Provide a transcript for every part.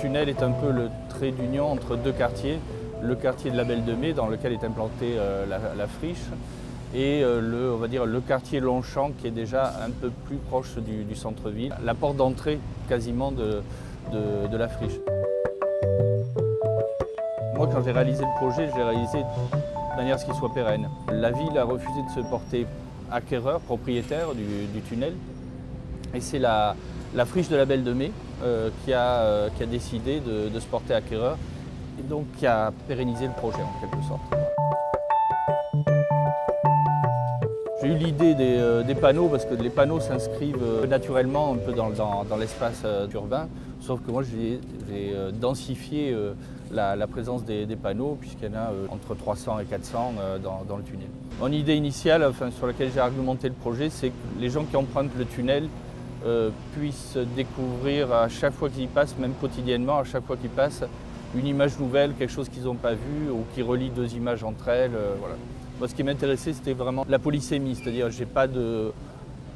tunnel est un peu le trait d'union entre deux quartiers. Le quartier de la Belle de Mai, dans lequel est implantée la friche, et on va dire, le quartier Longchamp, qui est déjà un peu plus proche du centre-ville, la porte d'entrée quasiment de la friche. Moi, quand j'ai réalisé le projet, je l'ai réalisé de manière à ce qu'il soit pérenne. La ville a refusé de se porter acquéreur, propriétaire du tunnel, et c'est la friche de la Belle de Mai qui a décidé de se porter acquéreur, et donc qui a pérennisé le projet en quelque sorte. J'ai eu l'idée des panneaux parce que les panneaux s'inscrivent naturellement un peu dans l'espace urbain, sauf que moi j'ai densifié la présence des panneaux puisqu'il y en a entre 300 et 400 dans le tunnel. Mon idée initiale, sur laquelle j'ai argumenté le projet, c'est que les gens qui empruntent le tunnel puissent découvrir à chaque fois qu'ils y passent, même quotidiennement, à chaque fois qu'ils passent, une image nouvelle, quelque chose qu'ils n'ont pas vu ou qui relie deux images entre elles. Voilà. Moi, ce qui m'intéressait, c'était vraiment la polysémie, c'est-à-dire il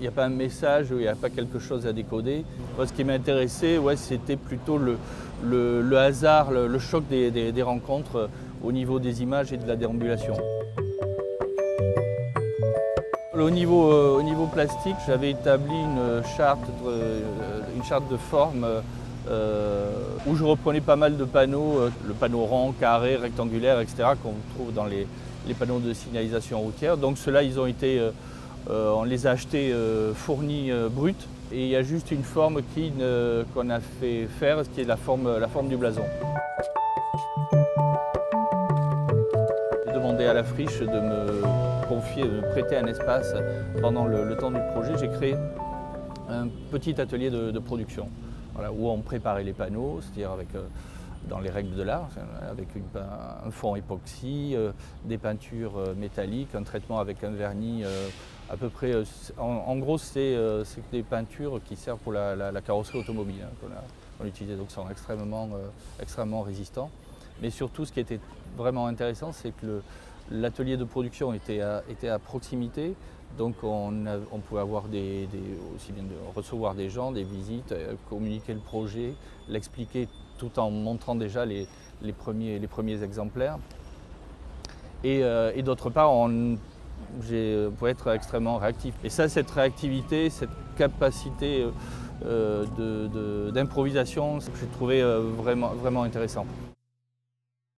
n'y a pas un message, il n'y a pas quelque chose à décoder. Moi, ce qui m'intéressait, c'était plutôt le hasard, le choc des rencontres au niveau des images et de la déambulation. Au niveau plastique, j'avais établi une charte de forme où je reprenais pas mal de panneaux, le panneau rond, carré, rectangulaire, etc., qu'on trouve dans les panneaux de signalisation routière. Donc ceux-là, on les a achetés fournis bruts, et il y a juste une forme qu'on a fait faire, qui est la forme du blason. J'ai demandé à la friche de me confier, de me prêter un espace pendant le temps du projet. J'ai créé un petit atelier de production. Voilà, où on préparait les panneaux, c'est-à-dire dans les règles de l'art, avec un fond époxy, des peintures métalliques, un traitement avec un vernis à peu près. En gros, c'est des peintures qui servent pour la carrosserie automobile qu'on utilisait, donc sont extrêmement résistants. Mais surtout, ce qui était vraiment intéressant, c'est que l'atelier de production était à proximité. Donc on pouvait avoir aussi bien recevoir des gens, des visites, communiquer le projet, l'expliquer tout en montrant déjà les premiers exemplaires. Et d'autre part, j'ai pu être extrêmement réactif. Et ça, cette réactivité, cette capacité d'improvisation, j'ai trouvé vraiment intéressant.